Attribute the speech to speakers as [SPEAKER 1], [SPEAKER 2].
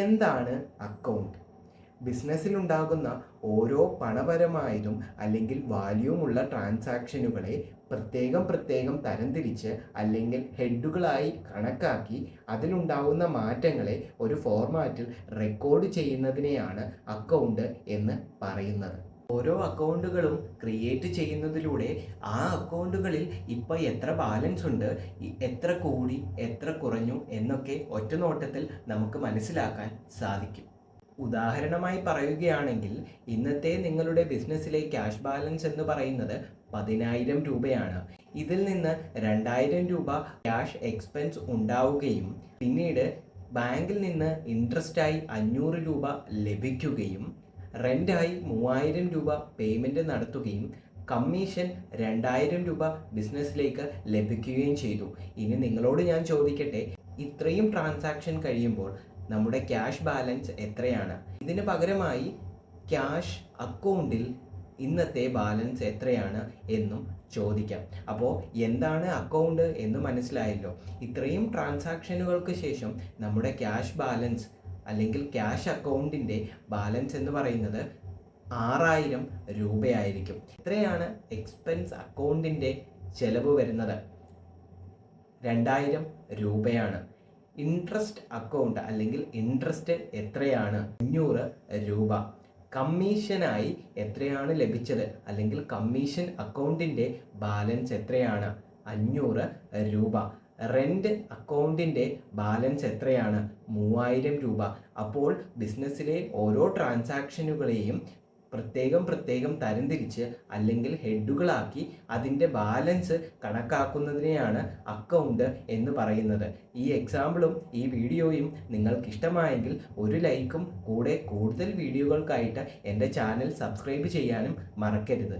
[SPEAKER 1] എന്താണ് അക്കൗണ്ട്? ബിസിനസ്സിലുണ്ടാകുന്ന ഓരോ പണപരമായതും അല്ലെങ്കിൽ വാല്യൂമുള്ള ട്രാൻസാക്ഷനുകളെ പ്രത്യേകം തരംതിരിച്ച് അല്ലെങ്കിൽ ഹെഡുകളായി കണക്കാക്കി അതിലുണ്ടാകുന്ന മാറ്റങ്ങളെ ഒരു ഫോർമാറ്റിൽ റെക്കോർഡ് ചെയ്യുന്നതിനെയാണ് അക്കൗണ്ട് എന്ന് പറയുന്നത്. ഓരോ അക്കൗണ്ടുകളും ക്രിയേറ്റ് ചെയ്യുന്നതിലൂടെ ആ അക്കൗണ്ടുകളിൽ ഇപ്പോൾ എത്ര ബാലൻസ് ഉണ്ട്, എത്ര കൂടി എത്ര കുറഞ്ഞു എന്നൊക്കെ ഒറ്റ നോട്ടത്തിൽ നമുക്ക് മനസ്സിലാക്കാൻ സാധിക്കും. ഉദാഹരണമായി പറയുകയാണെങ്കിൽ ഇന്നത്തെ നിങ്ങളുടെ ബിസിനസ്സിലെ ക്യാഷ് ബാലൻസ് എന്ന് പറയുന്നത് 10,000 രൂപയാണ്. ഇതിൽ നിന്ന് 2,000 രൂപ ക്യാഷ് എക്സ്പെൻസ് ഉണ്ടാവുകയും പിന്നീട് ബാങ്കിൽ നിന്ന് ഇൻട്രസ്റ്റായി 500 രൂപ ലഭിക്കുകയും റെൻ്റായി 3,000 രൂപ പേയ്മെൻറ്റ് നടത്തുകയും കമ്മീഷൻ 2,000 രൂപ ബിസിനസ്സിലേക്ക് ലഭിക്കുകയും ചെയ്തു. ഇനി നിങ്ങളോട് ഞാൻ ചോദിക്കട്ടെ, ഇത്രയും ട്രാൻസാക്ഷൻ കഴിയുമ്പോൾ നമ്മുടെ ക്യാഷ് ബാലൻസ് എത്രയാണ്? ഇതിന് പകരമായി ക്യാഷ് അക്കൗണ്ടിൽ ഇന്നത്തെ ബാലൻസ് എത്രയാണ് എന്നും ചോദിക്കാം. അപ്പോൾ എന്താണ് അക്കൗണ്ട് എന്ന് മനസ്സിലായല്ലോ. ഇത്രയും ട്രാൻസാക്ഷനുകൾക്ക് ശേഷം നമ്മുടെ ക്യാഷ് ബാലൻസ് അല്ലെങ്കിൽ ക്യാഷ് അക്കൗണ്ടിൻ്റെ ബാലൻസ് എന്ന് പറയുന്നത് 6,000 രൂപയായിരിക്കും. ഇത്രയാണ് എക്സ്പെൻസ് അക്കൗണ്ടിൻ്റെ ചെലവ് വരുന്നത്. 2,000 രൂപയാണ്. ഇൻട്രസ്റ്റ് അക്കൗണ്ട് അല്ലെങ്കിൽ ഇൻട്രസ്റ്റ് എത്രയാണ്? 500 രൂപ. കമ്മീഷനായി എത്രയാണ് ലഭിച്ചത് അല്ലെങ്കിൽ കമ്മീഷൻ അക്കൗണ്ടിൻ്റെ ബാലൻസ് എത്രയാണ്? 500 രൂപ. റെൻ്റ് അക്കൗണ്ടിൻ്റെ ബാലൻസ് എത്രയാണ്? 3,000 രൂപ. അപ്പോൾ ബിസിനസ്സിലെ ഓരോ ട്രാൻസാക്ഷനുകളെയും പ്രത്യേകം തരംതിരിച്ച് അല്ലെങ്കിൽ ഹെഡുകളാക്കി അതിൻ്റെ ബാലൻസ് കണക്കാക്കുന്നതിനെയാണ് അക്കൗണ്ട് എന്ന് പറയുന്നത്. ഈ എക്സാമ്പിളും ഈ വീഡിയോയും നിങ്ങൾക്ക് ഇഷ്ടമായെങ്കിൽ ഒരു ലൈക്കും കൂടെ കൂടുതൽ വീഡിയോകൾക്കായിട്ട് എൻ്റെ ചാനൽ സബ്സ്ക്രൈബ് ചെയ്യാനും മറക്കരുത്.